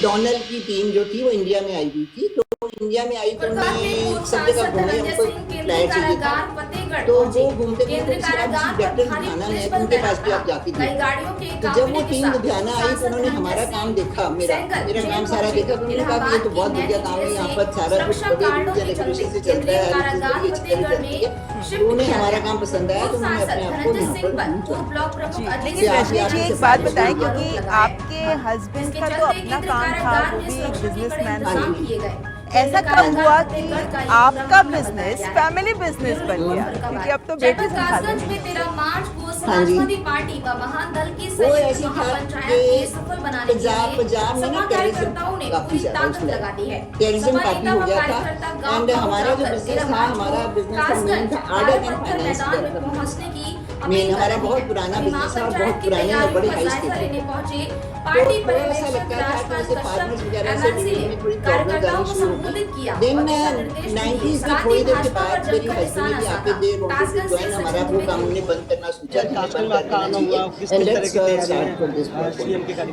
Donald की team जो थी वो इंडिया में आई हुई थी। तो इंडिया में आई तो उन्होंने सब जगह घूमे, उनको फ्लैट चाहिए था, तो वो घूमते घूमते डॉक्टर लुधियाना में, उनके पास भी आप जाके देखिए। तो जब वो टीम लुधियाना आई तो उन्होंने हमारा काम देखा, मेरा काम सारा देखा, तो उन्होंने कहा कि ये तो बहुत बढ़िया काम है, यहाँ पर सारा कुछ डेकोरेशन से चलता है, तो उन्हें हमारा काम पसंद आया, तो उन्होंने अपने आप को यहाँ पर। लेकिन रजनी जी एक बात बताएं, क्योंकि आपके हस्बैंड का तो अपना काम था, वो भी एक बिजनेसमैन थे, ऐसा कब हुआ कि आपका बिजनेस फैमिली बिजनेस बन गया? क्योंकि अब तो बेटी संभाल में 13 मार्च को समाजवादी पार्टी का महान दल की सफल बनाने के लिए कार्यकर्ताओं ने पूरी ताकत लगा दी है। टेररिज्म काफी हो गया था एंड हमारा जो बिजनेस था, हमारा बिजनेस मेन था आर्डर एंड फाइनेंस पहुंचने की मेन, हमारा बहुत पुराना बिजनेस था, बहुत पुराने और बड़े हाई स्टेज पार्टी पर ऐसा लगता था कि जैसे फार्मर्स वगैरह से में थोड़ी प्रॉब्लम आनी शुरू हुई। देन 90s में थोड़ी देर के बाद मेरी हस्बैंड ने आके दे वांटेड टू जॉइन हमारा वो काम हमने बंद करना सोचा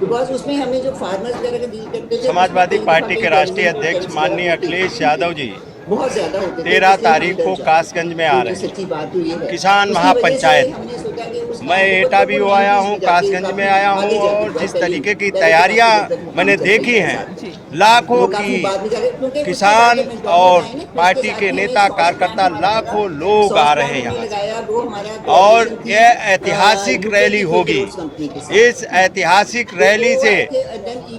बिकॉज उसमें हमें जो फार्मर्स वगैरह के डील करते थे। समाजवादी पार्टी के राष्ट्रीय अध्यक्ष माननीय अखिलेश यादव जी बहुत ज्यादा होते थे। 13 तारीख को कासगंज में आ रहे हैं, किसान महापंचायत। मैं एटा भी आया हूँ, कासगंज में आया हूँ, और जिस तरीके की तैयारियाँ मैंने देखी हैं, लाखों की किसान और पार्टी के नेता कार्यकर्ता, लाखों लोग आ रहे हैं यहाँ, और यह ऐतिहासिक रैली होगी। इस ऐतिहासिक रैली से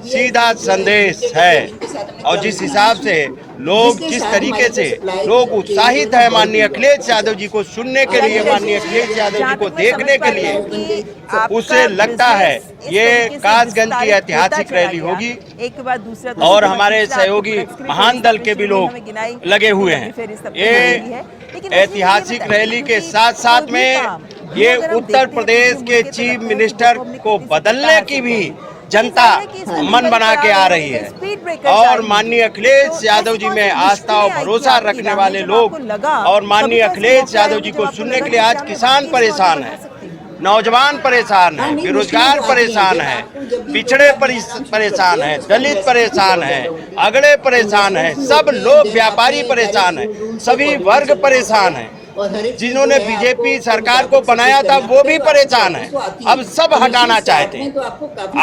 सीधा संदेश है, और जिस हिसाब से लोग, जिस तरीके से लोग उत्साहित है माननीय अखिलेश यादव जी को सुनने के लिए, माननीय अखिलेश यादव जी को देखने के लिए, उससे लगता है ये कासगंज की ऐतिहासिक रैली होगी। एक बार दूसरा और हमारे सहयोगी महान दल के भी लोग लगे हुए हैं। ये ऐतिहासिक रैली के साथ साथ में ये उत्तर प्रदेश के चीफ मिनिस्टर को बदलने की भी जनता मन बना के आ रही है, और माननीय अखिलेश यादव जी में आस्था और भरोसा रखने वाले लोग, और माननीय अखिलेश यादव जी को सुनने के लिए आज किसान परेशान है, नौजवान परेशान है, बेरोजगार परेशान है, पिछड़े परेशान है, दलित परेशान है, अगड़े परेशान है, सब लोग, व्यापारी परेशान है, सभी वर्ग परेशान है। जिन्होंने बीजेपी सरकार को बनाया था वो भी परेशान है, अब सब हटाना चाहते हैं।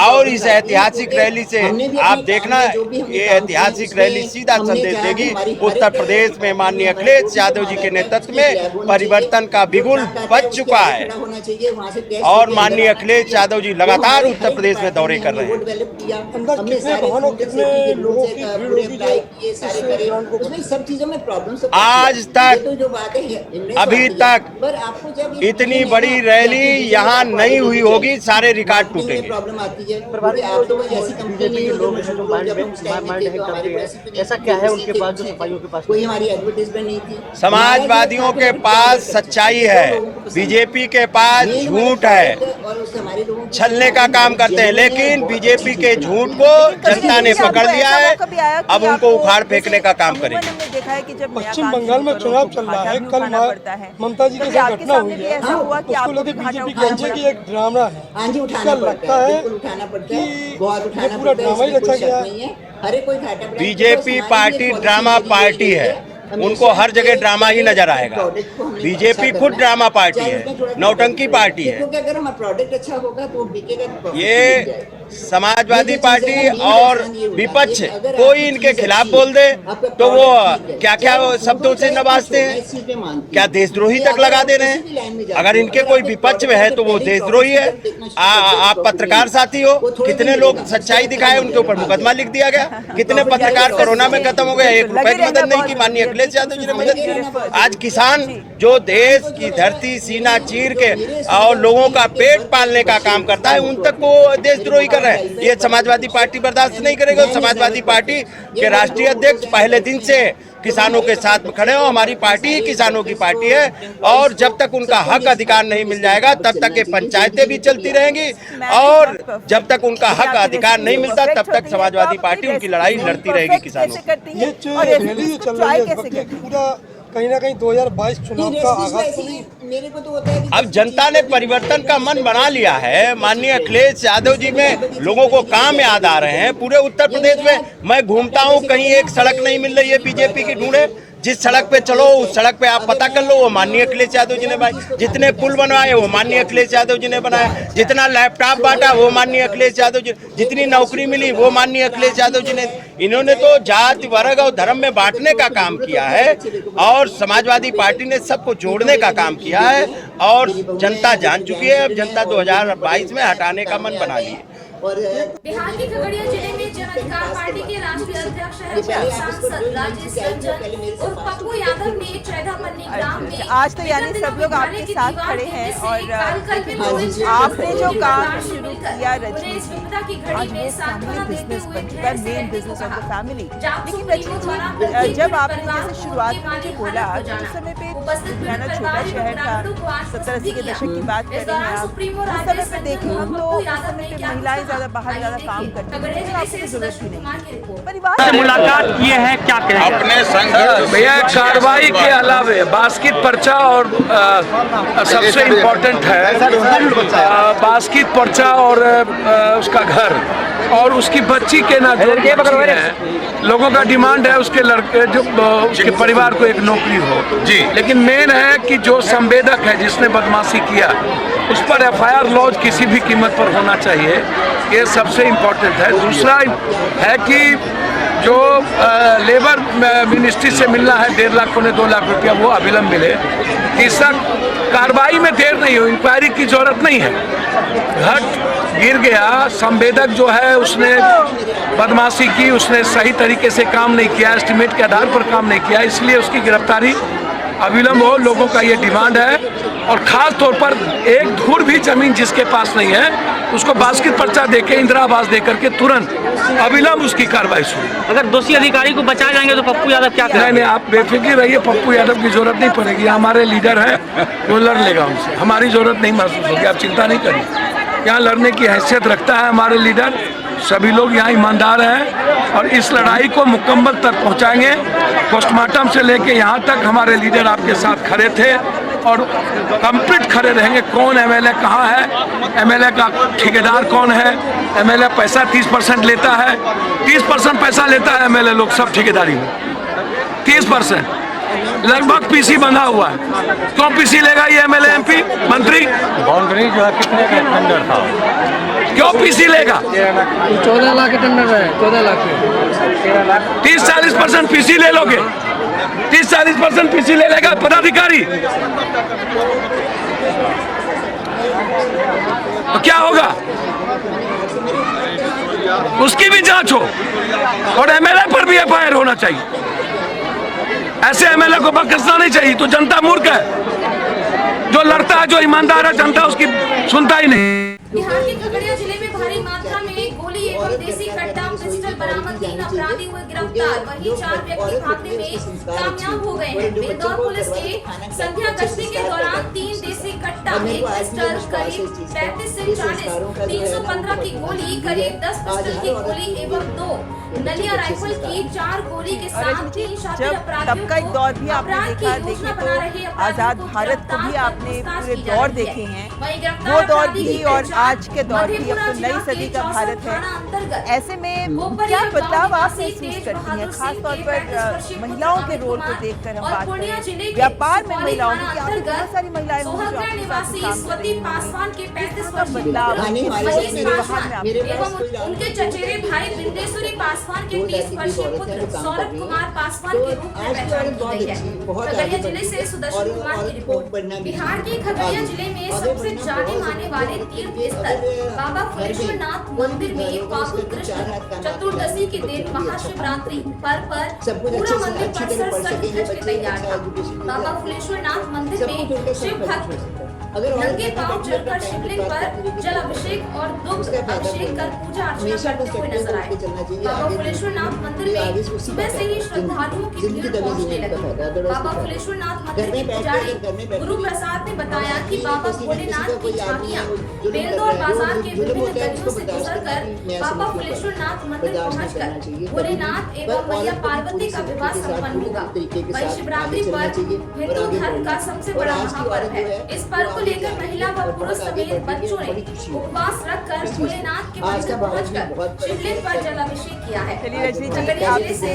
और इस ऐतिहासिक रैली से आप देखना, ये ऐतिहासिक रैली सीधा संदेश देगी। उत्तर प्रदेश में माननीय अखिलेश यादव जी के नेतृत्व में परिवर्तन का बिगुल बज चुका है, और माननीय अखिलेश यादव जी लगातार उत्तर प्रदेश में दौरे कर रहे हैं। आज तक अभी तक इतनी बड़ी रैली यहाँ नहीं हुई होगी, सारे रिकॉर्ड टूटेंगे। ऐसा क्या है उनके पास जो सफाइयों के पास? कोई हमारी एडवर्टाइजमेंट नहीं थी। समाजवादियों के पास सच्चाई है, बीजेपी के पास झूठ है, छलने का काम करते हैं, लेकिन बीजेपी के झूठ को जनता ने पकड़ लिया है, अब उनको उखाड़ फेंकने का काम करेंगे। पश्चिम बंगाल में चुनाव चल रहा है, कल ममता जी के साथ घटना हुई है, उसको लेकर बीजेपी कहती है कि एक ड्रामा है। हाँ जी, उठाना पड़ता है, उठाना पड़ता है, बहुत उठाना पड़ता है, ड्रामा ही रचा गया है। बीजेपी पार्टी ड्रामा पार्टी है, उनको हर जगह ड्रामा ही नजर आएगा। बीजेपी खुद ड्रामा पार्टी है, नौटंकी पार्टी है। अगर हमारा प्रोडक्ट अच्छा होगा तो बिकेगा। ये समाजवादी पार्टी और विपक्ष कोई इनके खिलाफ बोल दे तो वो क्या क्या शब्दों से नवाजते हैं, क्या देशद्रोही तक लगा दे रहे हैं। अगर इनके कोई विपक्ष में है तो वो देशद्रोही है। आप पत्रकार साथी हो, कितने लोग सच्चाई दिखाए, उनके ऊपर मुकदमा लिख दिया गया। कितने पत्रकार कोरोना में खत्म हो गए, 1 रुपए की मदद नहीं की, माननीय अखिलेश यादव जी ने मदद की। आज किसान जो देश की धरती सीना चीर के और लोगों का पेट पालने का काम करता है, उन तक वो देशद्रोही कर रहे हैं। ये समाजवादी पार्टी बर्दाश्त नहीं करेगा। समाजवादी पार्टी के राष्ट्रीय अध्यक्ष पहले दिन से किसानों के साथ खड़े हो। हमारी पार्टी ही किसानों की पार्टी है, और जब तक उनका हक अधिकार नहीं मिल जाएगा तब तक ये पंचायतें भी चलती रहेंगी, और जब तक उनका हक अधिकार नहीं मिलता तब तक समाजवादी पार्टी उनकी लड़ाई लड़ती रहेगी किसानों। ये जो रैली चल रही है, पूरा कहीं ना कहीं 2022 चुनाव का आगाज तो नहीं। मेरे को तो होता है अब जनता ने परिवर्तन का मन बना लिया है। माननीय अखिलेश यादव जी में लोगों को काम याद आ रहे हैं। पूरे उत्तर प्रदेश में मैं घूमता हूं, कहीं एक सड़क नहीं मिल रही है बीजेपी की ढूंढे। जिस सड़क पे चलो उस सड़क पे आप पता कर लो वो माननीय अखिलेश यादव जी ने बनाई। जितने पुल बनवाए वो माननीय अखिलेश यादव जी ने बनाया। जितना लैपटॉप बांटा वो माननीय अखिलेश यादव जी। जितनी नौकरी मिली वो माननीय अखिलेश यादव जी ने। इन्होंने तो जाति वर्ग और धर्म में बांटने का काम किया है और समाजवादी पार्टी ने सबको जोड़ने का काम किया है और जनता जान चुकी है। अब जनता 2022 में हटाने का मन बना ली है। बिहार के खगड़िया जिले में जन अधिकार पार्टी के राष्ट्रीय अध्यक्ष है सांसद राजेश रंजन और पप्पू यादव ने चैधापन्नी ग्राम में आज तो यानी सब लोग आपके साथ खड़े हैं और आपने जो काम शुरू किया रजनी जी, आज वो फैमिली बिजनेस बन चुका है, main business of the family. लेकिन रजनी जी, जब आपने जैसे शुरुआत में मुझे बोला तो उस समय पे हरियाणा छोटा शहर था, 70-80 के दशक की बात कर रहे हैं आप। उस समय पे देखें हम तो उस समय पे महिलाएं ज्यादा बाहर ज्यादा काम करती हैं, आपकी जरूरत ही नहीं। परिवार से मुलाकात किए हैं, क्या कहेंगे? अपने संघर्ष भैया कार्रवाई के अलावे बास्केट पर्चा और सबसे इम्पोर्टेंट है बास्केट पर्चा और उसका घर और उसकी बच्ची के ना जो है लोगों का डिमांड है उसके लड़के जो उसके परिवार को एक नौकरी हो जी। लेकिन मेन है कि जो संवेदक है जिसने बदमाशी किया उस पर FIR लॉज किसी भी कीमत पर होना चाहिए, ये सबसे इम्पोर्टेंट है। दूसरा है कि जो लेबर मिनिस्ट्री से मिलना है 1.5 लाख पौने 2 लाख रुपया वो अविलंब मिले। तीसरा कार्रवाई में देर नहीं हो, इंक्वायरी की जरूरत नहीं है। घट गिर गया, संवेदक जो है उसने बदमाशी की, उसने सही तरीके से काम नहीं किया, एस्टिमेट के आधार पर काम नहीं किया, इसलिए उसकी गिरफ्तारी अविलंब हो, लोगों का ये डिमांड है। और खास तौर पर एक धूर भी जमीन जिसके पास नहीं है उसको बास्केट पर्चा देके इंदिरा आवास देकर के तुरंत अविलंब उसकी कार्रवाई शुरू। अगर दोषी अधिकारी को बचाए जाएंगे तो पप्पू यादव क्या करेंगे? नहीं, आप बेफिक्र रहिए, पप्पू यादव की जरूरत नहीं पड़ेगी। हमारे लीडर है वो लड़ लेगा उनसे, हमारी जरूरत नहीं महसूस होगी, आप चिंता नहीं करिए। यहाँ लड़ने की हैसियत रखता है हमारे लीडर, सभी लोग यहाँ ईमानदार हैं और इस लड़ाई को मुकम्मल तक पहुँचाएंगे। पोस्टमार्टम से लेके यहाँ तक हमारे लीडर आपके साथ खड़े थे और कंप्लीट खड़े रहेंगे। कौन MLA कहाँ है, MLA का ठेकेदार कौन है, MLA पैसा 30% लेता है, 30% पैसा लेता है MLA लोग सब ठेकेदारी में, 30% लगभग PC बंधा हुआ है। क्यों PC लेगा ये MLA MP मंत्री? बाउंड्री जो है कितने का टेंडर था, क्यों PC लेगा? 14 लाख के टेंडर है, 14 लाख के 30-40% PC ले लोगे, 30-40% PC ले लेगा पदाधिकारी तो क्या होगा? उसकी भी जांच हो और MLA पर भी FIR होना चाहिए। ऐसे MLA को बख्शना नहीं चाहिए। तो जनता मूर्ख है, जो लड़ता है जो ईमानदार है जनता उसकी सुनता ही नहीं। बिहार के खगड़िया जिले में भारी मात्रा में गोली एवं देसी कट्टा पिस्टल बरामद, 3 अपराधी हुए गिरफ्तार। वहीं 4 व्यक्ति भागने में कामयाब हो गए हैं। बेलदौर पुलिस के संध्या गश्ती के दौरान 3 देसी कट्टा, 1 पिस्टल, करीब 35 से 40, 315 की गोली, करीब 10 पिस्टल की गोली एवं 2 नलिया राइफल की 4 गोली के साथ 3 शातिर अपराधियों तब का एक दौर भी आपने देखा, देखे तो आजाद भारत को भी आपने पूरे दौर देखे हैं, वो दौर भी और आज के दौर भी। अब तो नई सदी का भारत है। ऐसे में क्या बदलाव आप महसूस करती हैं, खासतौर पर महिलाओं के रोल को देखकर हम बात करें, व्यापार में महिलाओं की, यहाँ पे बहुत सारी महिलाएं होंगी जो आपके साथ काम कर रही हैं, बदलाव एवं उनके चचेरे भाई बिंदेश्वरी पासवान के 30 वर्षीय पुत्र सौरभ कुमार पासवान के रूप में पहचान की गई है। खगड़िया जिले से सुदर्शन कुमार की रिपोर्ट। बिहार के खगड़िया जिले में सबसे जाने माने वाले तीर्थ स्थल बाबा फुलेश्वरनाथ मंदिर में पावन कृष्ण चतुर्दशी के दिन महाशिवरात्रि पर्व पर पूरा मंदिर परिसर सज धज के तैयार था। बाबा फुलेश्वरनाथ मंदिर में शिव भक्त नंगे पांव चलकर शिवलिंग पर जल अभिषेक और दुग्ध अभिषेक कर पूजा अर्चना करते हुए नजर आए। बाबा फुलेश्वरनाथ मंदिर में सुबह से ही श्रद्धालुओं की भीड़ पहुंचने लगी। बाबा फुलेश्वरनाथ मंदिर के पुजारी गुरु प्रसाद ने बताया कि बाबा भोलेनाथ की झांकियां बेलदौर बाजार के विभिन्न गलियों से गुजरकर बाबा फुलेश्वरनाथ मंदिर पहुंचकर भोलेनाथ एवं मैया पार्वती का विवाह संपन्न होगा। वहीं शिवरात्रि पर्व हिंदू धर्म का सबसे बड़ा महापर्व है। इस पर्व को लेकर महिला व पुरुष समेत बच्चों ने उपवास रखकर भोलेनाथ के मंदिर पहुंचकर शिवलिंग पर जलाभिषेक किया है। चलिए रजनी जी, आपसे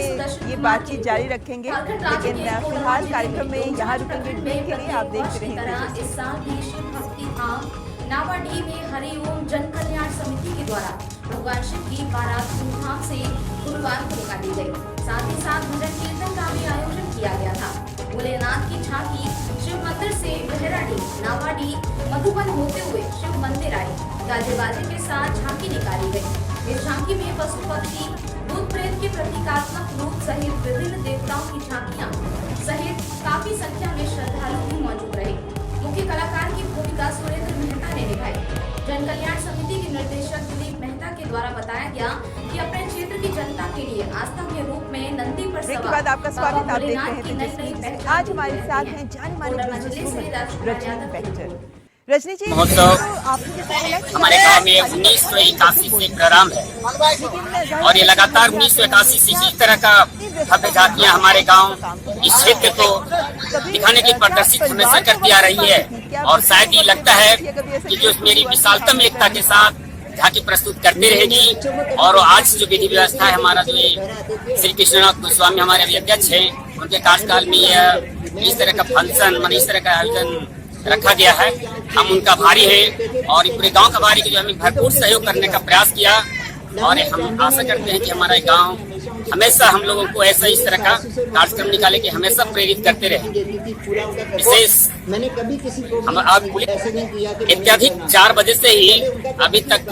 ये बातचीत जारी रखेंगे, लेकिन फिलहाल कार्यक्रम में यहाँ रुकेंगे ब्रेक के लिए। आप देखते रहेंगे। इस साल भी शिव भक्ति धाम नावाडीह में हरिओम जन कल्याण समिति के द्वारा भगवान शिव की बारात धूमधाम से गुरुवार को निकाली गई। साथ ही साथ भजन कीर्तन का भी आयोजन किया गया था। भोलेनाथ की झांकी शिव मंदिर से बहराडीह, नावाडीह, मधुबन होते हुए शिव मंदिर आई। गाजे बाजे के साथ झांकी निकाली गई। इस झांकी में पशु पक्षी, भूत प्रेत के प्रतीकात्मक रूप सहित विभिन्न देवताओं की झांकियां सहित काफी संख्या में श्रद्धालु भी मौजूद रहे। मुख्य कलाकार की भूमिका सुरेंद्र मेहता ने निभाई। जन कल्याण समिति के निर्देशक दिलीप मेहता के द्वारा बताया गया कि अपने क्षेत्र की जनता के लिए आस्था के रूप में नंदी पर ब्रेक के बाद आपका स्वागत। आप देख रहे हैं तेजस्वी। आज हमारे साथ हैं जाने माने रजनी। रजनी जी, हमारे गांव में 1981 से प्रारंभ है और ये लगातार 1981 से इसी तरह का भव्य झांकियां हमारे गांव इस क्षेत्र को दिखाने की प्रदर्शित हमेशा करती आ रही है। और शायद ये लगता है कि जो मेरी विशालतम एकता के साथ झांकी प्रस्तुत करती रहेगी। और आज जो विधि व्यवस्था है, हमारा जो श्री कृष्णनाथ गोस्वामी हमारे अभी अध्यक्ष है, उनके कार्यकाल में यह इस तरह का फंक्शन मान इस तरह का आयोजन रखा गया है। हम उनका भारी है और पूरे गांव का भारी के जो हमें भरपूर सहयोग करने का प्रयास किया। और हम आशा करते हैं कि हमारा गांव हमेशा हम लोगों को ऐसा इस तरह का कार्यक्रम निकाले कि हमेशा प्रेरित करते रहे। विशेष हम अब अत्यधिक 4 बजे से ही अभी तक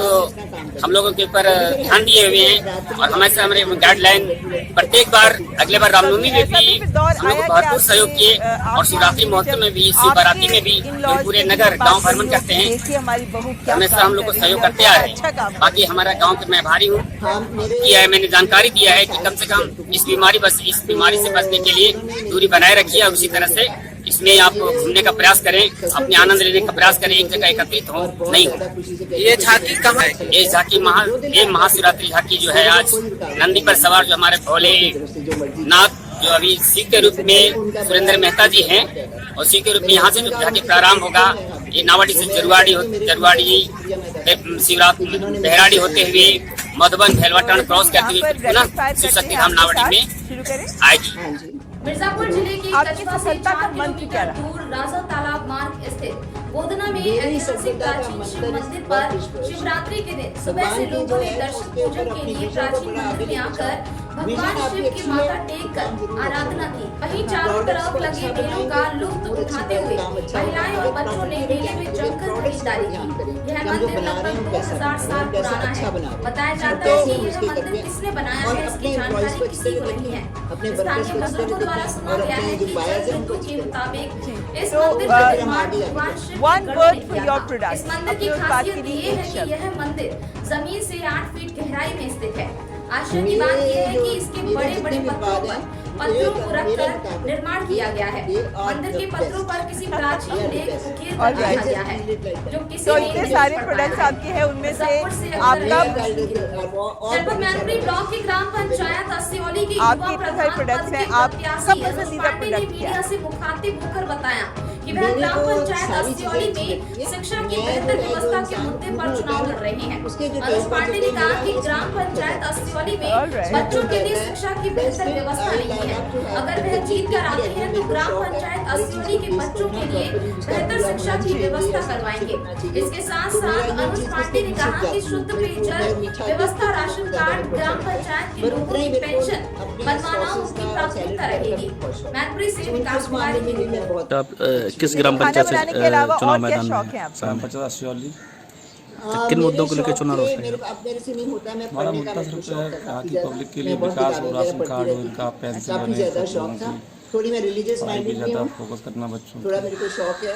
हम लोगों के ऊपर ध्यान दिए हुए हैं और हमेशा हमारे गाइडलाइन प्रत्येक बार अगले बार रामनवमी में भी हम लोग भरपूर सहयोग किए और शिवरात्रि महोत्सव में भी, शिव बाराती में भी पूरे नगर गाँव भ्रमण करते हैं। हमेशा हम लोग को सहयोग करते आ रहे हैं। बाकी हमारा गाँव के मैं भारी हूँ किया है, मैंने जानकारी दिया है कि कम से कम इस बीमारी से बचने के लिए दूरी बनाए रखिए और उसी तरह से इसमें आप घूमने का प्रयास करें, अपने आनंद लेने का प्रयास करें, एक जगह एकत्रित हो नहीं हो। ये झांकी कहाँ है? ये झांकी महाशिवरात्रि झांकी जो है आज नंदी पर सवार जो हमारे भोलेनाथ जो अभी शिव के रूप में सुरेंद्र मेहता जी हैं और शिव के रूप में यहाँ से जो झांकी प्रारंभ होगा, ये नावाडी से जरवाड़ी शिवरात्रि बहराडी होते हुए मधुबन भेलवाटन क्रॉस करते हुए पुनः शिव शक्ति धाम नावाडी में आएगी। मिर्जापुर जिले के कचवा से 4 किलोमीटर दूर राजा तालाब मार्ग स्थित गोदना में ऐतिहासिक प्राचीन शिव मंदिर पर शिवरात्रि के दिन सुबह से लोगों ने दर्शन पूजन के लिए प्राचीन मंदिर में आकर भगवान शिव की माथा टेक कर आराधना की। वहीं चारों तरफ लगे मेलों का लुत्फ उठाते हुए महिलाएं और बच्चों ने मेले में जमकर खरीदारी की। यह मंदिर लगभग 2000 साल पुराना है। बताया जाता है कि यह मंदिर किसने बनाया है इसकी जानकारी किसी को नहीं है। स्थानीय बुजुर्गों द्वारा सुना गया है कि जलवायु के मुताबिक इस मंदिर का निर्माण भगवान शिव इस मंदिर की खासियत ये है कि यह मंदिर जमीन से 8 फीट गहराई में स्थित है। आश्चर्य की बात यह है कि इसके बड़े बड़े पत्थरों को रखकर निर्माण किया गया है। मंदिर के पत्थरों पर किसी प्राचीन लेख उकेर कर लिखा गया है जो किसी तो इतने सारे प्रोडक्ट्स आपके हैं, उनमें से आपका जनपद मैनपुरी ब्लॉक की ग्राम पंचायत अस्सियोली की आपके इतने सारे प्रोडक्ट्स हैं, आपका पसंदीदा प्रोडक्ट क्या है? से मुखातिब होकर बताया कि वह ग्राम पंचायत अस्सियोली में शिक्षा की बेहतर व्यवस्था के मुद्दे पर चुनाव लड़ रहे हैं। अनुज पांडे ने कहा कि ग्राम पंचायत अस्सियोली में बच्चों के लिए शिक्षा की बेहतर व्यवस्था नहीं है। अगर वह जीत कर आते हैं तो ग्राम पंचायत अस्सियोली के बच्चों के लिए बेहतर शिक्षा की व्यवस्था करवाएंगे। इसके साथ साथ अनुज पांडे ने कहा कि शुद्ध पेयजल व्यवस्था, राशन कार्ड, ग्राम पंचायत के लोगों की पेंशन बनवाना उसकी प्राथमिकता रहेगी। मैनपुरी से विकास कुमारी की रिपोर्ट। किस ग्राम पंचायत से चुनाव मैदान में? ग्राम पंचायत अस्सियोली। किन मुद्दों को लेकर चुनाव हो रहा है? हमारा मुद्दा सिर्फ यहाँ की पब्लिक के लिए विकास और राशन कार्ड और इनका पेंशन, थोड़ी मैं रिलीजियस माइंडेड भी हूँ, फोकस करना बच्चों थोड़ा मेरे को शौक है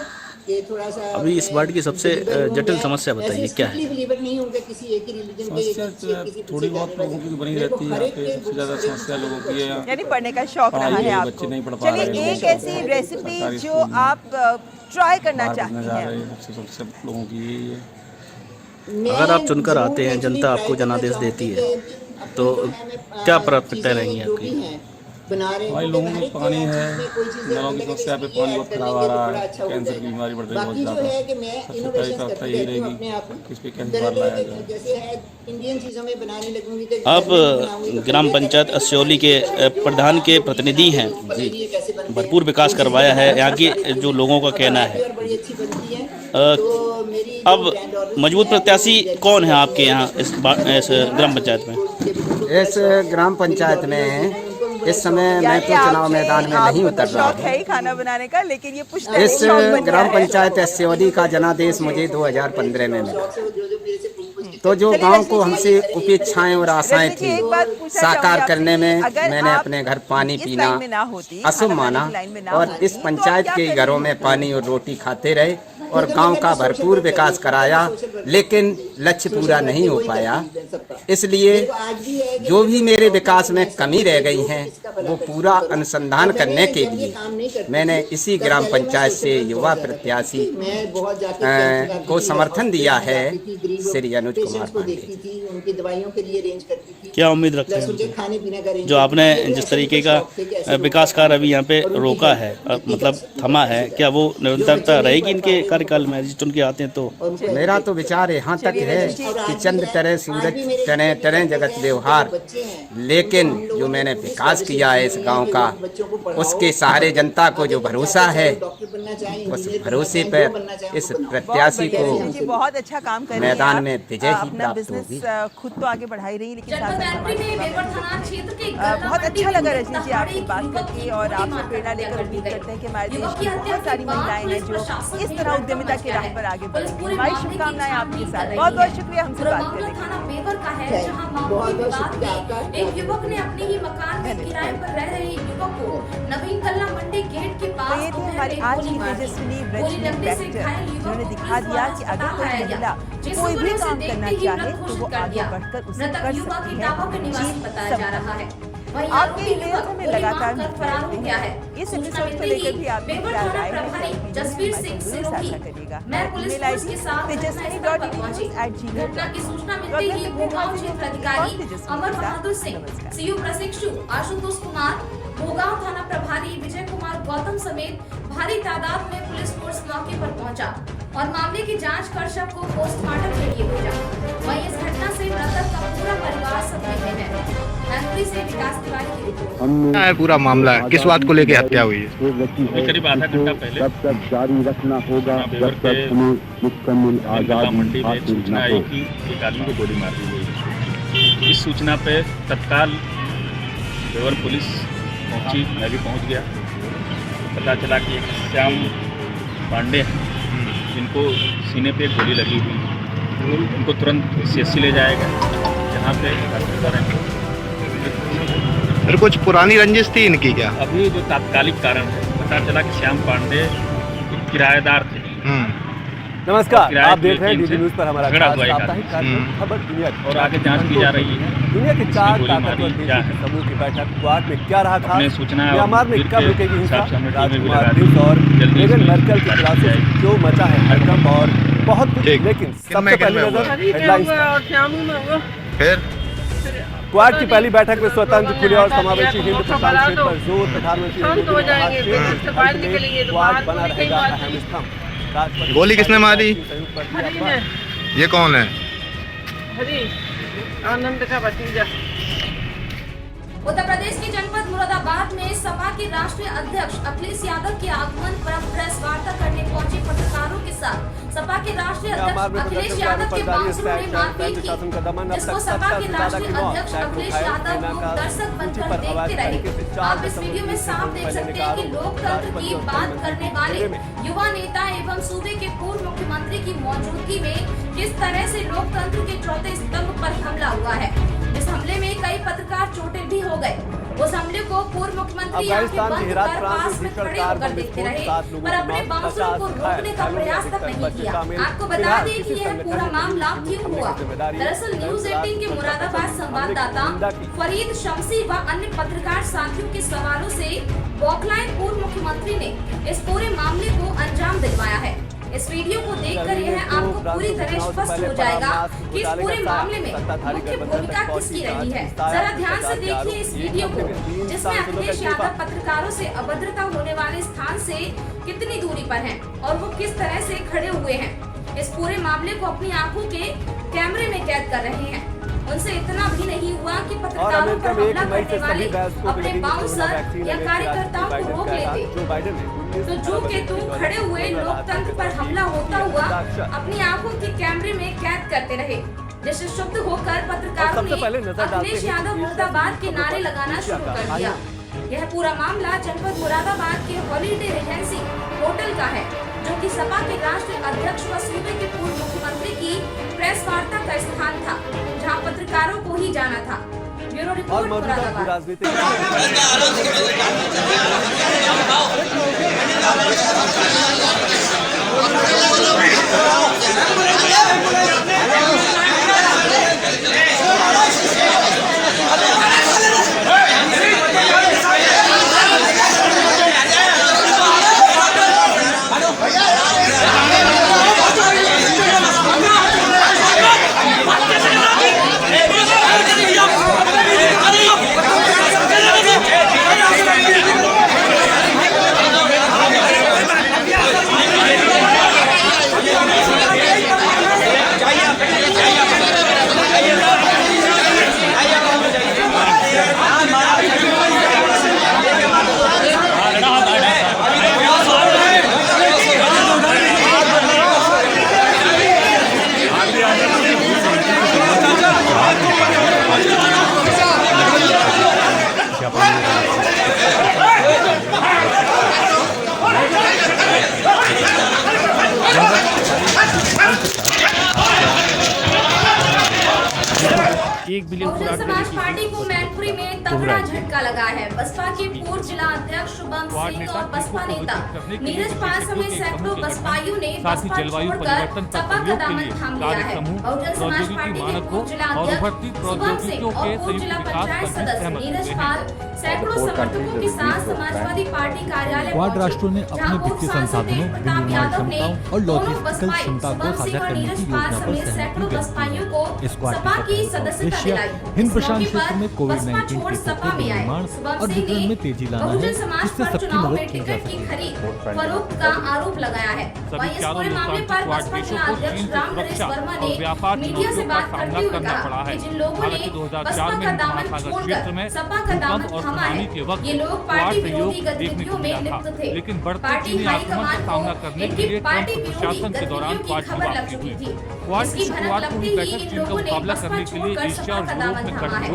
कि थोड़ा सा अभी इस वार्ड की सबसे जटिल समस्या बताइए क्या है? बिलीवर नहीं होंगे किसी एक ही रिलीजन के, समस्या थोड़ी बहुत लोगों की बनी रहती है यहाँ पे। सबसे ज़्यादा समस्या लोगों की है यानी पढ़ने का शौक रहा है आपको। बच्चे नहीं पढ़ पा रहे हैं। चलिए एक ऐसी रेसिपी जो आप ट्राई करना चाहते हैं। सबसे लोगों की यही है। अगर आप चुनकर आते हैं, जनता आपको जनादेश देती है, तो क्या प्राथमिकताएं रहेंगी आपकी? भाई लोगों में पानी है, नलों की समस्या पे पानी बहुत खराब आ रहा है, कैंसर की बीमारी बढ़ रही है बहुत ज़्यादा। सबसे पहली प्राथमिकता यही रहेगी कि इस पे कैंसर बाहर लाया जाए। आप ग्राम पंचायत अस्योली के प्रधान के प्रतिनिधि हैं जी, भरपूर विकास करवाया है यहाँ की, जो लोगों का कहना है। अब मजबूत प्रत्याशी कौन है आपके यहाँ इस ग्राम पंचायत में? इस ग्राम पंचायत में इस समय मैं तो चुनाव मैदान में नहीं उतर रहा शौक है ही खाना बनाने का, लेकिन ये इस ग्राम पंचायत अस्योली का जनादेश मुझे 2015 में मिला। तो जो गांव को हमसे अपेक्षाएं और आशाएं थी साकार करने में मैंने अपने घर पानी पीना अशुभ माना, और इस पंचायत के घरों में पानी और रोटी खाते रहे और गांव का भरपूर विकास कराया, लेकिन लक्ष्य पूरा नहीं हो पाया। इसलिए जो भी मेरे विकास में कमी रह गई हैं वो पूरा अनुसंधान करने के लिए मैंने इसी ग्राम पंचायत से युवा प्रत्याशी को समर्थन दिया है, श्री अनुज कुमार पांडे। क्या उम्मीद रखते हैं जो आपने जिस तरीके का विकास कार्य अभी यहाँ पे रोका है, मतलब थमा है, क्या वो निरंतरता रहेगी इनके कार्यकाल में चुन के आते हैं? तो मेरा तो विचार यहाँ तक है कि चंद टरे सूरज टरे टरे जगत व्यवहार, लेकिन जो मैंने विकास किया है इस गांव का, उसके सहारे जनता को जो भरोसा है, उस भरोसे पर इस प्रत्याशी को बहुत अच्छा काम कर मैदान में विजय ही प्राप्त होगी। खुद तो आगे बढ़ा ही रही, लेकिन बहुत अच्छा लगा रजनी जी आपसे बात करके, और आपसे प्रेरणा लेकर उम्मीद करते हैं कि हमारे देश की बहुत सारी महिलाएं हैं जो इस तरह उद्यमिता के राह पर आगे बढ़ेंगी। हमारी शुभकामनाएं आपके साथ। बहुत बहुत शुक्रिया हमसे बात करने के लिए। एक युवक ने अपने ही मकान में किराए पर रह रहे युवक को नवीन कल्ला मंडी गेट के पास तो ये थी हमारी आज की तेजस्विनी रजनी वेक्टर, जिन्होंने दिखा दिया कि अगर कोई महिला कोई भी काम करना चाहे तो वो आगे बढ़कर उसे कर सकती है। आपके ईमेल हमें लगातार मिलते रहते हैं। इस एपिसोड को लेकर भी आपकी क्या राय है जसवीर सिंह से साझा करिएगा। Email ID tejas.news@gmail.com। Amar Bahadur Singh, CU प्रशिक्षु आशुतोष कुमार, भोगांव थाना प्रभारी विजय कुमार गौतम समेत भारी तादाद में पुलिस फोर्स मौके पर पहुंचा और मामले की जांच कर शव को पोस्टमार्टम के लिए भेजा। वहीं इस घटना से मृतक का पूरा परिवार सदमे में है। से विकास तिवारी की रिपोर्ट। पूरा मामला है, किस बात को लेकर हत्या हुई है? करीब आधा घंटा पहले तब तक जारी रखना होगा जब तक हमें मुकम्मल आजादी हासिल न हो। एक आदमी को गोली मार दी गई। इस सूचना पे तत्काल बेवर पुलिस पहुंची, मैं भी पहुंच गया। पता चला कि एक श्याम पांडे जिनको सीने पे गोली लगी हुई, उनको तुरंत CSC ले जाएगा, जहाँ पे फिर कुछ पुरानी रंजिश थी इनकी क्या? अभी जो तात्कालिक कारण है, पता चला कि श्याम पांडे किराएदार थे। नमस्कार, आप देख रहे हैं डीडी न्यूज़ पर हमारा साप्ताहिक कार्यक्रम खबर दुनिया, और आगे जांच की जा रही है। दुनिया के 4 ताकतवर देशों के समूह की बैठक क्वाड में क्या रहा था, म्यांमार में कब रुकेगी हिंसा, राजकुमार दिल्स और मेगन मार्कल के खिलाफ क्यों मचा है हड़कंप और बहुत कुछ। लेकिन सबसे पहले नजर हेडलाइंस। फिर क्वाड की पहली बैठक में स्वतंत्र, खुले और समावेशी हिंद प्रशांत क्षेत्र पर जोर। प्रधानमंत्री क्वाड बना रहेगा अहम स्तंभ। गोली किसने मारी? ये कौन है? आनंद का भतीजा। उत्तर प्रदेश के जनपद मुरादाबाद में सपा के राष्ट्रीय अध्यक्ष अखिलेश यादव के आगमन पर प्रेस वार्ता करने पहुंचे पत्रकारों के साथ सपा के राष्ट्रीय अध्यक्ष अखिलेश यादव के बांसुरों ने मारपीट की, जिसको सपा के राष्ट्रीय अध्यक्ष अखिलेश यादव दर्शक बनकर देखते रहे। आप इस वीडियो में साफ देख सकते हैं कि लोकतंत्र की बात करने वाले युवा नेता एवं सूबे के पूर्व मुख्यमंत्री की मौजूदगी में किस तरह से लोकतंत्र के चौथे स्तंभ पर हमला हुआ है। इस हमले में कई पत्रकार चोटिल भी हो गए। उस हमले को पूर्व मुख्यमंत्री अफगानिस्तान के हेरात प्रांत पास में में भीषण खड़े कार होकर बम देखते विस्फोट, रहे 7 लोगों पर की अपने मौत, बाउंसरों को 50 रोकने का प्रयास तक नहीं किया। आपको बता दें कि यह पूरा मामला क्यों हुआ। दरअसल न्यूज 18 के मुरादाबाद संवाददाता फरीद शमसी व अन्य पत्रकार साथियों के सवालों से बौखलाए पूर्व मुख्यमंत्री ने इस पूरे मामले को अंजाम दिलवाया है। इस वीडियो को देखकर यह आपको पूरी तरह स्पष्ट हो जाएगा कि इस पूरे मामले में मुख्य भूमिका किसकी रही है। जरा ध्यान से देखिए इस वीडियो को, जिसमें अखिलेश यादव पत्रकारों से अभद्रता होने वाले स्थान से कितनी दूरी पर हैं और वो किस तरह से खड़े हुए हैं। इस पूरे मामले को अपनी आंखों के कैमरे में कैद कर रहे हैं। उनसे इतना भी नहीं हुआ कि पत्रकारों पर हमला करने वाले अपने बाउंसर या कार्यकर्ताओं को रोक लेते, तो जो के तू खड़े हुए लोकतंत्र पर हमला होता हुआ अपनी आंखों के कैमरे में कैद करते रहे, जिससे शुद्ध होकर पत्रकारों ने अखिलेश यादव मुर्दाबाद के नारे लगाना शुरू कर दिया। यह पूरा मामला जनपद मुरादाबाद के हॉलीडे रिजेंसी होटल का है, जो कि सपा के राष्ट्रीय अध्यक्ष व सूबे के पूर्व मुख्यमंत्री की प्रेस वार्ता का स्थान था, जहां पत्रकारों को ही जाना था। Bureau report Moradabad. Bahujan Samaj party को मैनपुरी में तगड़ा झटका लगा है। बसपा के पूर्व जिला अध्यक्ष शुभम सिंह और बसपा नेता नीरज पाल समेत सैकड़ों बसपाइयों ने बसपा छोड़कर सपा का दामन थाम लिया है। बहुजन समाज पार्टी के पूर्व जिला अध्यक्ष शुभम सिंह और पूर्व जिला पंचायत सदस्य नीरज पाल सैकड़ों समर्थकों के साथ समाजवादी पार्टी कार्यालय क्वाड राष्ट्रों ने अपने वित्तीय संसाधनों, विनिर्माण क्षमताओं और लॉजिस्टिकल क्षमता को साझा करने की योजना पर सहमति व्यक्त की। इस क्वाड की उद्देश्य हिंद प्रशांत क्षेत्र में कोविड-19 के टीकों के निर्माण और वितरण में तेजी लाना है, जिससे सबकी मदद की जा सके। फरोख्त का आरोप लगाया है। वहीं इस पूरे मामले पर बसपा जिला अध्यक्ष रामनरेश वर्मा ने मीडिया से बात करते हुए कहा कि जिन लोगों ने बसपा का दामन छोड़कर सपा का दामन थामा है, ये लोग पार्टी विरोधी गतिविधियों में लिप्त थे। पार्टी हाईकमान को इनकी पार्टी विरोधी गतिविधियों की खबर लग चुकी थी। इसकी भनक लगते ही इन लोगों ने बसपा छोड़कर सपा का दामन थामा है।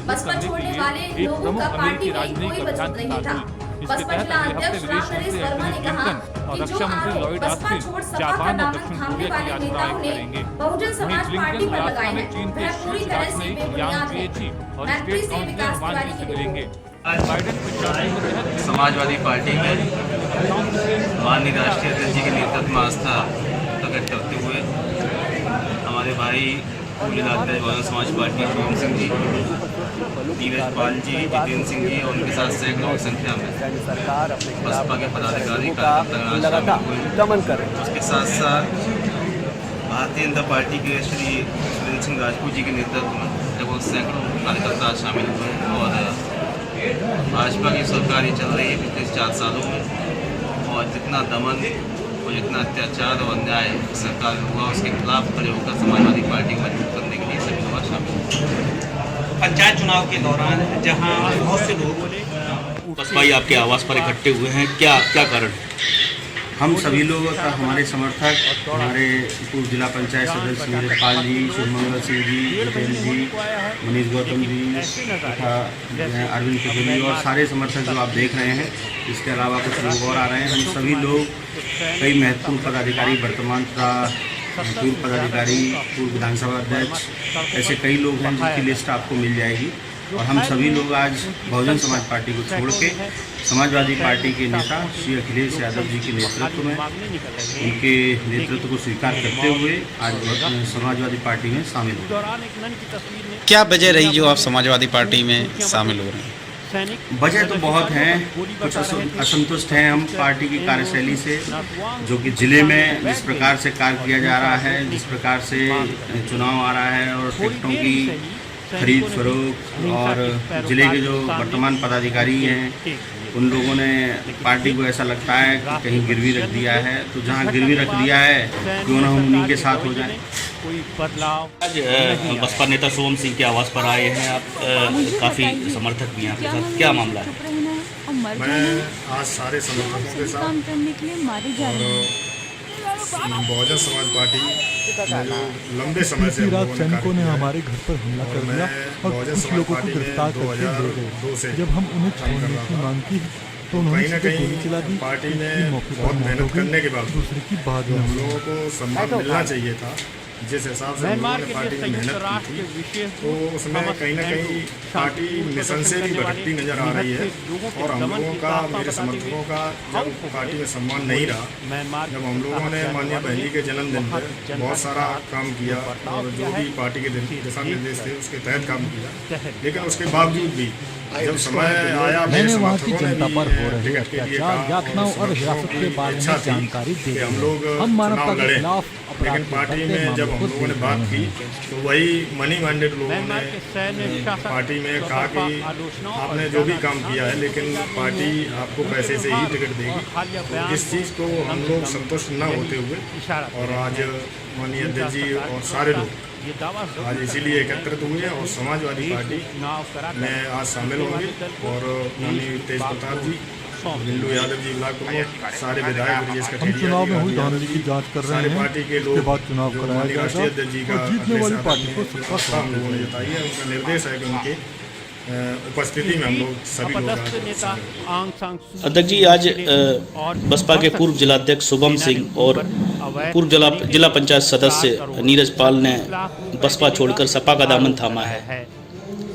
बसपा छोड़ने वाले लोगों का पार्टी में कोई वजूद नहीं था। बसपा जिला अध्यक्ष रामनरेश वर्मा ने कहा कि जो आरोप बसपा छोड़ सपा का दामन थामने वाले नेताओं ने बहुजन समाज पार्टी पर लगाए हैं, वह पूरी तरह से बेबुनियाद है। मैत्री से विकास तिवारी की रिपोर्ट। समाजवादी पार्टी में माननीय राष्ट्रीय अध्यक्ष जी के नेतृत्व में आस्था प्रकट करते हुए हमारे भाई जिला अध्यक्ष बहुजन समाज पार्टी शुभम सिंह जी, नीरज पाल जी, जितेंद्र सिंह जी और उनके साथ सैकड़ों की संख्या में बसपा के पदाधिकारी दमन कर रहे हैं। उसके साथ साथ भारतीय जनता पार्टी के श्री सुरेंद्र सिंह राजपूत जी के नेतृत्व में लगभग सैकड़ों कार्यकर्ता शामिल हुए और भाजपा की सरकार चल रही है पिछले 4 सालों में, और जितना दमन और जितना अत्याचार और अन्याय सरकार में हुआ उसके खिलाफ खड़े होकर समाजवादी पार्टी को मजबूत करने के लिए सभी लोग शामिल। पंचायत चुनाव के दौरान जहां बहुत से लोग बसपाई आपके आवास पर इकट्ठे हुए हैं, क्या क्या कारण? हम सभी लोग हमारे समर्थक, हमारे पूर्व जिला पंचायत सदस्य नीरज पाल जी, शुभमंगल सिंह जी, जितेंद्र जी, मनीष गौतम जी तथा अरविंद चौधरी और सारे समर्थक जो आप देख रहे हैं, इसके अलावा कुछ लोग और आ रहे हैं। हम सभी लोग कई महत्वपूर्ण पदाधिकारी, वर्तमान तथा पूर्व पदाधिकारी, पूर्व विधानसभा अध्यक्ष, ऐसे कई लोग हैं जिनकी लिस्ट आपको मिल जाएगी। और हम सभी लोग आज बहुजन समाज पार्टी को छोड़ के समाजवादी पार्टी के नेता श्री अखिलेश यादव जी के नेतृत्व में उनके नेतृत्व को स्वीकार करते हुए आज समाजवादी पार्टी में शामिल हुए। क्या वजह रही जो आप समाजवादी पार्टी में शामिल हो रहे हैं? वजह तो बहुत हैं, कुछ असंतुष्ट हैं हम पार्टी की कार्यशैली से, जो कि ज़िले में जिस प्रकार से कार्य किया जा रहा है, जिस प्रकार से चुनाव आ रहा है और टिकटों की खरीद फरोख्त और ज़िले के जो वर्तमान पदाधिकारी हैं उन लोगों ने पार्टी को ऐसा लगता है कि कहीं गिरवी रख दिया है, तो जहां गिरवी रख दिया है क्यों ना हम उन्हीं के साथ हो जाएं। आज बसपा नेता शुभम सिंह के आवास पर आए हैं आप, काफ़ी समर्थक भी हैं आपके साथ, क्या मामला है? मैं आज सारे समर्थकों के साथ और बहुजन समाज पार्टी लंबे समय से सैनिकों ने हमारे घर पर हमला कर दिया और कुछ लोगों को गिरफ्तार करके ले गए। जब हम उन्हें छोड़ने की मांग की तो उन्होंने सीधे गोली चला दी। पार्टी में बहुत मेहनत करने के बाद दूसरे की बात हम लोगों को सम्मान मिलना चाहिए था। जिस हिसाब से हम लोगों ने पार्टी में मेहनत की थी तो उसमें कहीं ना कहीं पार्टी मिशन से भी भटकती नजर आ रही है और हम लोगों का, मेरे समर्थकों का जब पार्टी में सम्मान नहीं रहा, जब हम लोगों ने माननीय बहनी के जन्मदिन पर बहुत सारा काम किया और जो भी पार्टी के दिशा निर्देश थे उसके तहत काम किया, लेकिन उसके बावजूद भी जब समय आया मैंने वहाँ की जनता पर हो रहे अत्याचार, यातनाओं और हिरासत के बारे में जानकारी दी। हम मानवता के खिलाफ लेकिन पार्टी में जब हम लोगों ने बात की तो वही मनी माइंडेड लोगों ने पार्टी में कहा कि आपने जो भी काम किया है लेकिन पार्टी आपको पैसे से ही टिकट देगी। तो इस चीज़ को हम लोग संतुष्ट न होते हुए और आज माननीय अध्यक्ष जी और सारे लोग आज इसीलिए एकत्रित हुए और समाजवादी पार्टी में आज शामिल होंगे और माननीय तेज प्रताप जी, बिंदु यादव जी, ब्लॉक प्रमुख, सारे विधायक हम चुनाव में हुई धांधली की जांच कर रहे हैं। पार्टी के लोग बाद चुनाव कराया राष्ट्रीय अध्यक्ष जी का जीतने वाली पार्टी को सबका हम लोगों ने जताई है। उनका निर्देश है कि उनके उपस्थिति में हम लोग सभी लोग अध्यक्ष जी, आज बसपा के पूर्व जिलाध्यक्ष शुभम सिंह और पूर्व जिला पंचायत सदस्य नीरज पाल ने बसपा छोड़कर सपा का दामन थामा है,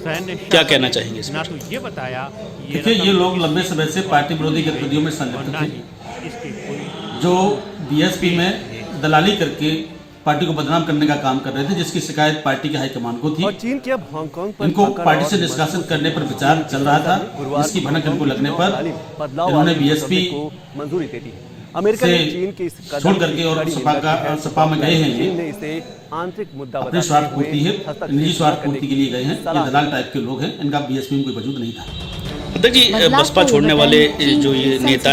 क्या कहना चाहेंगे इसमें? देखिए, ये लोग लंबे समय से पार्टी विरोधी गतिविधियों में संलिप्त थे, जो बीएसपी में दलाली करके पार्टी को बदनाम करने का काम कर रहे थे, जिसकी शिकायत पार्टी के हाईकमान को थी। चीन के अब हांगकांग पर इनको पार्टी से निष्कासित करने पर विचार चल रहा था, जिसकी भनक इनको लगने पर इन्होंने बीएसपी मंजूरी दे दी है। अमेरिका ने चीन के इस छोड़ करके और सपा में गए हैं। ये इसे आंतरिक मुद्दा अपने स्वार्थ पूर्ति है, निजी स्वार्थ पूर्ति के लिए गए हैं। ये दलाल टाइप के लोग हैं, इनका बीएसपी में कोई वजूद नहीं था। अध्यक्ष जी, बसपा छोड़ने वाले जो ये नेता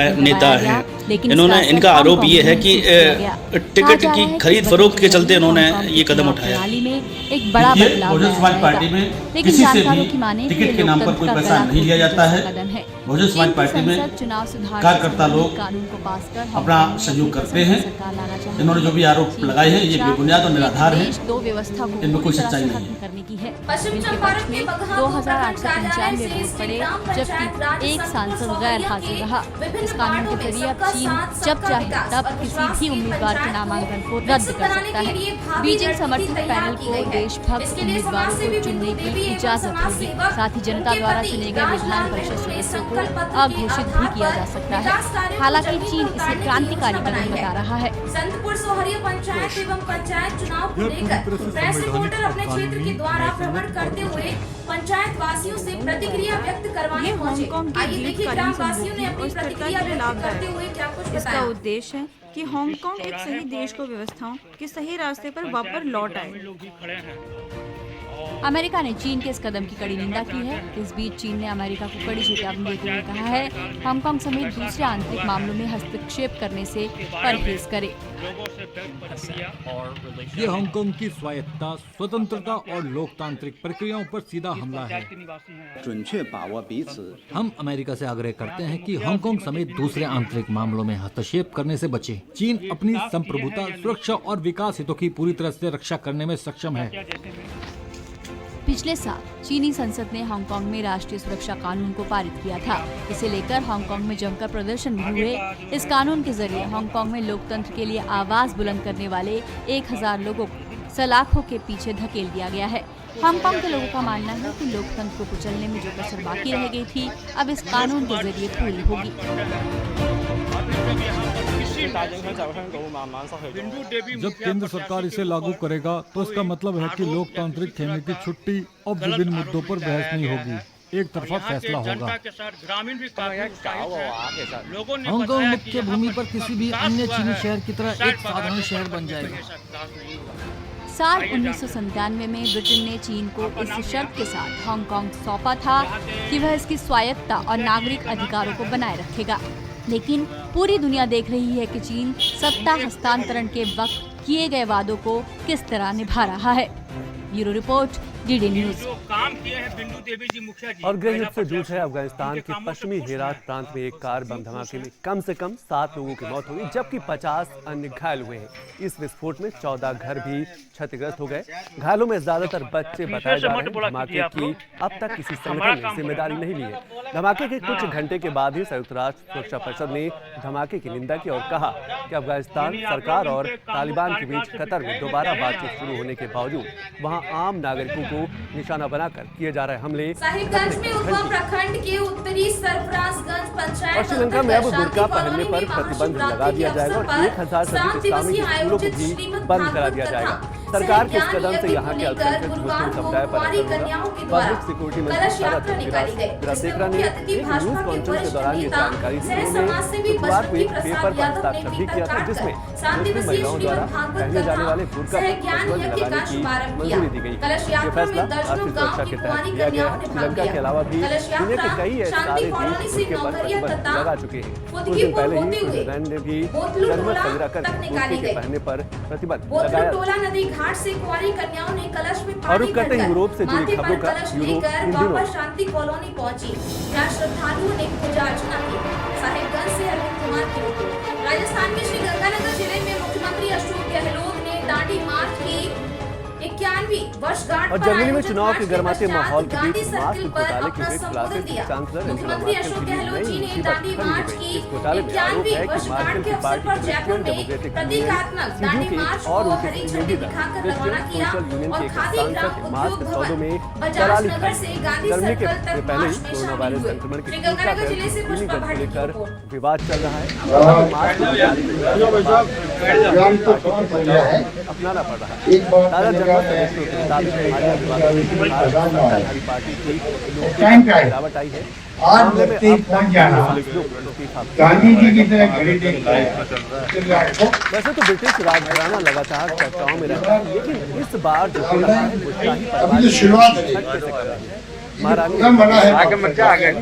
हैं, इन्होंने, इनका आरोप ये है कि टिकट की खरीद फरोख्त के चलते इन्होंने ये कदम उठाया। एक बड़ा बदलाव बहुजन समाज पार्टी में किसी से भी टिकट के नाम पर कोई पैसा नहीं लिया जाता है। बहुजन समाज पार्टी में कार्यकर्ता लोग अपना सहयोग करते हैं। इन्होंने जो भी आरोप लगाए हैं ये बेबुनियाद और निराधार है, इनमें कोई सच्चाई नहीं है। पश्चिम चंपारण में 2895 वोट पड़े, जबकि एक सांसद गैर हाजिर रहा। इस कानून के जरिए अब चीन जब चाहे तब किसी भी उम्मीदवार के नामांकन को रद्द कर सकता है। बीजिंग समर्थक पैनल को देशभक्त उम्मीदवारों को चुनने की इजाजत होगी। साथ ही जनता द्वारा चुने गए विधान परिषद सदस्यों को अघोषित भी किया जा सकता है। हालांकि चीन इसे क्रांतिकारी कदम बता रहा है। संतपुर सोहरिया पंचायत एवं पंचायत चुनाव को लेकर प्रेस रिपोर्टर अपने क्षेत्र के द्वारा भ्रमण करते हुए पंचायत वासियों से प्रतिक्रिया व्यक्त करवाने पहुंचे। आइए देखिए ग्राम वासियों ने अपनी प्रतिक्रिया व्यक्त करते हुए क्या कुछ बताया। इसका उद्देश्य है कि हांगकांग एक सही देश को व्यवस्थाओं के सही रास्ते पर वापस लौट आए। अमेरिका ने चीन के इस कदम की कड़ी निंदा की है। इस बीच चीन ने अमेरिका को कड़ी चेतावनी देते हुए कहा है, हांगकांग समेत दूसरे आंतरिक मामलों में हस्तक्षेप करने से परहेज करे। ये हांगकांग की स्वायत्तता, स्वतंत्रता और लोकतांत्रिक प्रक्रियाओं पर सीधा हमला है। हम अमेरिका से आग्रह करते हैं कि हांगकांग समेत दूसरे आंतरिक मामलों में हस्तक्षेप करने से बचे। चीन अपनी संप्रभुता, सुरक्षा और विकास हितों की पूरी तरह से रक्षा करने में सक्षम है। पिछले साल चीनी संसद ने हांगकांग में राष्ट्रीय सुरक्षा कानून को पारित किया था। इसे लेकर हांगकांग में जमकर प्रदर्शन भी हुए। इस कानून के जरिए हांगकांग में लोकतंत्र के लिए आवाज बुलंद करने वाले 1000 लोगों को सलाखों के पीछे धकेल दिया गया है। हांगकांग के लोगों का मानना है कि लोकतंत्र को कुचलने में जो कसर बाकी रह गई थी, अब इस कानून के जरिए पूरी होगी। जब केंद्र सरकार इसे लागू करेगा तो इसका मतलब है कि लोकतांत्रिक खेमे की छुट्टी अब विभिन्न मुद्दों पर बहस नहीं होगी, एक तरफा फैसला होगा। हांगकांग मुख्य भूमि पर किसी भी अन्य चीनी शहर की तरह एक साधारण शहर बन जाएगा। साल 1997 में ब्रिटेन ने चीन को इस शर्त के साथ हांगकांग सौंपा था कि वह इसकी स्वायत्तता और नागरिक अधिकारों को बनाए रखेगा। लेकिन पूरी दुनिया देख रही है कि चीन सत्ता हस्तांतरण के वक्त किए गए वादों को किस तरह निभा रहा है। Bureau report, DD news. और गृह युद्ध से जूझ है अफगानिस्तान के पश्चिमी हेरात प्रांत में एक कार बम धमाके में कम से कम 7 लोगों की मौत हुई, जबकि 50 अन्य घायल हुए हैं। इस विस्फोट में 14 घर भी क्षतिग्रस्त हो गए। घायलों में ज्यादातर बच्चे बताए जा रहे हैं। धमाके की अब तक किसी संगठन ने जिम्मेदारी नहीं ली है। धमाके के कुछ घंटे के बाद ही संयुक्त राष्ट्र सुरक्षा परिषद ने धमाके की निंदा की और कहा कि अफगानिस्तान सरकार और तालिबान के बीच कतर में दोबारा बातचीत शुरू होने के बावजूद वहाँ आम नागरिकों को निशाना बनाकर किए जा रहे हमले। साहिबगंज में उधवा प्रखंड के उत्तरी सरफराजगंज पंचायत और श्रीलंका में अब बुर्का पहनने पर प्रतिबंध लगा दिया जाएगा और 1000 से अधिक इस्लामिक स्कूलों को भी बंद करा दिया जाएगा। सरकार के इस कदम से यहाँ के अल्पसंख्यक मुस्लिम समुदाय पर पब्लिक सिक्योरिटी मंत्री सेक्रा ने एक न्यूज कॉन्फ्रेंस के दौरान ये जानकारी दी। उन्होंने बुधवार को एक पेपर पर हस्ताक्षर भी किया था जिसमें मुस्लिम महिलाओं द्वारा पहने जाने वाले बुर्का पर प्रतिबंध लगाने की मंजूरी दी गई। ये फैसला राष्ट्रीय सुरक्षा के तहत लिया गया है। श्रीलंका के अलावा भी दुनिया के कई सारे देश बुर्के पर प्रतिबंध लगा चुके हैं। कुछ दिन पहले ही स्विट्जरलैंड ने भी जनमत संग्रह कर बुर्के के पहनने पर प्रतिबंध लगाया। घाट से कुंवारी कन्याओं ने कलश में और रुक करते हैं यूरोप से जुड़ी खबरों का। यूरोप इन दिनों शांति कॉलोनी पहुंची, जहां श्रद्धालुओं ने पूजा अर्चना की। साहिबगंज से अरविंद कुमार की रिपोर्ट। राजस्थान के श्रीगंगानगर जिले में मुख्यमंत्री अशोक गहलोत ने दांडी मार्च की 91वीं वर्षगांठ और जर्मनी में चुनाव के गरमाते माहौल के बीच मास्क घोटाले के बीच क्लासेस की चांसलर मुख्यमंत्री अशोक गहलोत जी ने दांडी मार्च की 91वीं वर्षगांठ के अवसर पर जयपुर में प्रतीकात्मक दांडी मार्च को हरी झंडी दिखाकर रवाना किया और खादी ग्राम उद्योग भवन बजाज नगर से गांधी सर्कल तक मार्च में शामिल हुए। श्रीगंगानगर जिले से पुष्पा भाटी की रिपोर्ट। विवाद चल रहा है, अपनाना पड़ रहा है। गिरावट आई है। आज व्यक्ति पहुंच जाना गांधी जी की तरह घड़ी देख वैसे तो ब्रिटिश राजघराना लगातार चर्चाओं में रहता है, लेकिन इस बार जो हो रहा है वो शाही अभी तो शुरुआत महारानी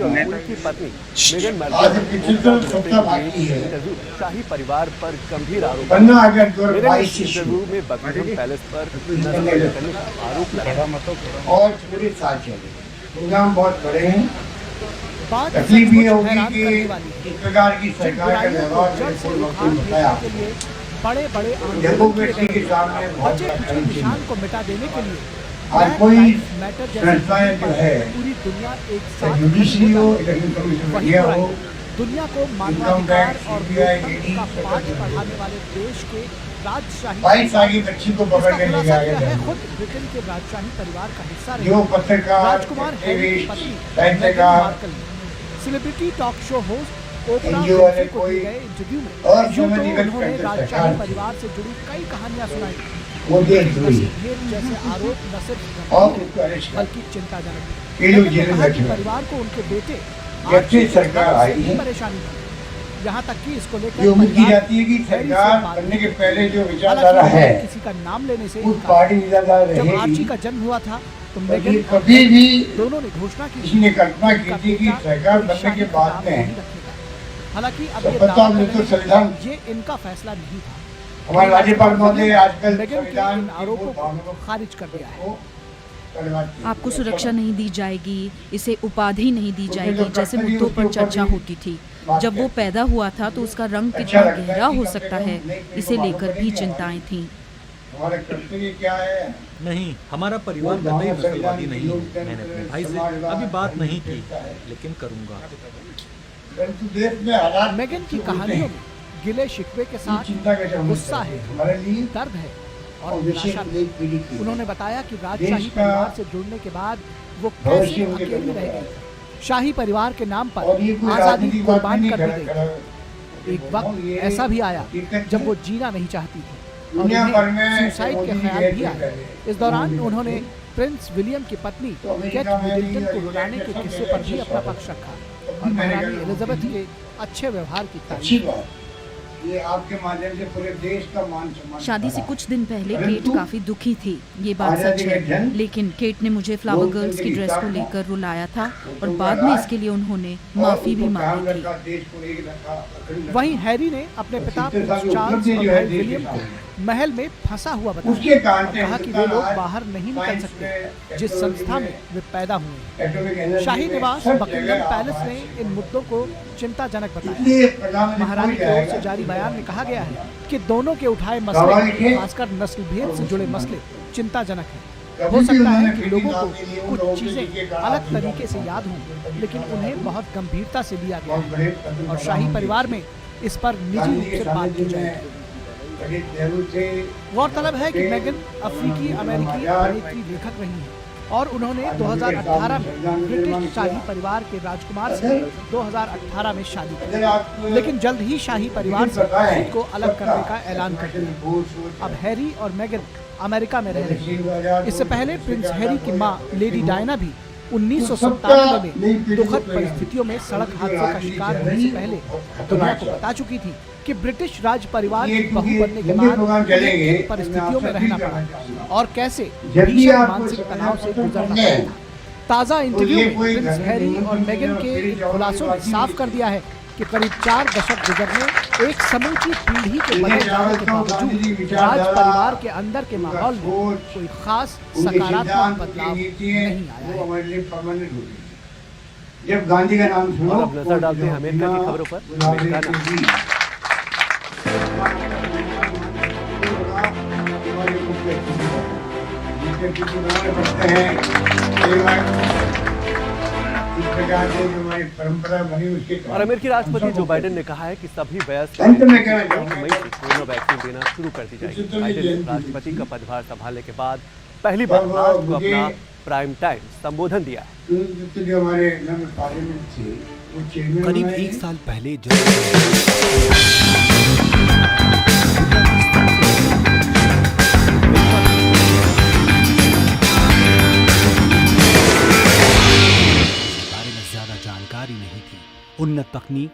उनकी पत्नी मेगन मार्कल शाही परिवार पर गंभीर आरोप इंटरव्यू में बकिंघम पैलेस पर करने का आरोप लगाया और पूरे साल चले प्रोग्राम बहुत बड़े हैं। तकलीफ ये होगी कि इस प्रकार की सरकार का व्यवहार बताया बड़े जम्मू कश्मीर के सामने बहुत निशान को मिटा देने के लिए आज कोई संस्थाएं जो है जुडिशरी हो मीडिया हो दुनिया को मानवाधिकार और लोकतंत्र का पाठ पढ़ाने वाले देश के राजशाही 22 साल की बच्ची को पकड़ के ले जाया गया खुद ब्रिटेन के राजशाही परिवार का हिस्सा जो पत्रकार राजकुमार हैरी की पत्नी Markle celebrity talk show host Oprah Winfrey को दिए गए इंटरव्यू में उन्होंने राजशाही परिवार से जुड़ी कई कहानियां सुनाई। वो देख हुई जैसे आरोप न सिर्फ बल्कि चिंताजनक है। परिवार को उनके बेटे जब से सरकार आई है परेशानी यहाँ तक कि इसको लेकर ये उम्मीद की जाती है कि सरकार बनने के पहले जो विचारधारा है किसी का नाम लेने से उस पार्टी विचारधारा जब रहेगी। आर्ची का जन्म हुआ था तो कभी भी दोनों ने घोषणा की किसी ने कल्पना की थी कि सरकार बनने के बाद में हालांकि अब संविधान ये इनका फैसला नहीं था। हमारे राज्यपाल महोदय आजकल संविधान आरोपों को खारिज कर दिया है। आपको सुरक्षा नहीं दी जाएगी, इसे उपाधि नहीं दी जाएगी, जैसे मुद्दों पर चर्चा होती थी। जब वो पैदा हुआ था तो उसका रंग कितना गहरा हो सकता है, इसे लेकर भी चिंताएं थीं। हमारा कर्तव्य क्या है? नहीं, हमारा परिवार कतई नस्लवादी नहीं है। मैंने अपने भाई से अभी बात नहीं की, लेकिन करूंगा। मेगन की कहानियों में गिले शिकवे के साथ गुस्सा है, दर्द है और निराशा में। उन्होंने बताया कि राजशाही परिवार से जुड़ने के बाद वो कैसे अकेली रह गई। शाही परिवार के नाम पर आजादी कुर्बान कर दी गई। एक वक्त ऐसा भी आया जब वो जीना नहीं चाहती थी और उन्हें सुसाइड के ख्याल भी आए। इस दौरान उन्होंने प्रिंस विलियम की पत्नी केट मिडलटन को रुलाने के किस्से पर भी अपना पक्ष रखा और महारानी एलिजाबेथ के अच्छे व्यवहार की तारीफ। ये आपके माध्यम से पूरे देश का मान सम्मान। शादी से कुछ दिन पहले केट काफी दुखी थी, ये बात सच है, लेकिन केट ने मुझे फ्लावर गर्ल्स की ड्रेस को लेकर रुलाया था और बाद में इसके लिए उन्होंने माफी भी मांगी थी। वहीं हैरी ने अपने पिता प्रिंस चार्ल्स और भाई विलियम को महल में फंसा हुआ बताया और कहा कि वे लोग बाहर नहीं निकल सकते जिस संस्था में वे पैदा हुए। शाही निवास बकिंगम पैलेस ने इन मुद्दों को चिंताजनक बताया। महारानी की ओर से जारी बयान में कहा गया है कि दोनों के उठाए मसले, खासकर नस्ल भेद से जुड़े मसले, चिंताजनक है। हो सकता है कि लोगों को कुछ चीजें अलग तरीके से याद हों, लेकिन उन्हें बहुत गंभीरता से लिया गया है और शाही परिवार में इस पर निजी रूप से बात की जाएगी। गौरतलब है कि मेगन अफ्रीकी अमेरिकी अभिनेत्री लेखक रही हैं और उन्होंने 2018 में ब्रिटिश शाही परिवार के राजकुमार से 2018 में शादी की, लेकिन जल्द ही शाही परिवार से खुद को अलग करने का ऐलान कर दिया। अब हैरी और मेगन अमेरिका में रह रहे हैं। इससे पहले प्रिंस हैरी की मां लेडी डायना भी 1997 में दुखद परिस्थितियों में सड़क हादसे का शिकार होने से पहले दुनिया को बता चुकी थी कि ब्रिटिश राज परिवार की बहू बनने के बाद किन परिस्थितियों में रहना पड़ा और कैसे भीषण मानसिक तनाव से गुजरना पड़ा। ताज़ा इंटरव्यू में प्रिंस हैरी और मेगन के खुलासों ने साफ कर दिया है कि करीब 4 दशक गुजरने, एक समूची पीढ़ी के बदल जाने के बावजूद राज परिवार के अंदर के माहौल में कोई खास सकारात्मक बदलाव नहीं आया है। जब गांधी का नाम सुनो, और अब नजर डालते हैं अमेरिका की खबरों पर। अमेरिका परंपरा बनी उसके। और अमेरिकी राष्ट्रपति जो बाइडेन ने कहा है कि सभी वयस्क मई से कोरोना वैक्सीन देना शुरू कर दी जाएगी। बाइडेन ने राष्ट्रपति का पदभार संभालने के बाद पहली बार मार्च को अपना प्राइम टाइम संबोधन दिया। जो हमारे पार्लियामेंट थे, वो चेयरमैन करीब 1 साल पहले जानकारी नहीं थी। उन्नत तकनीक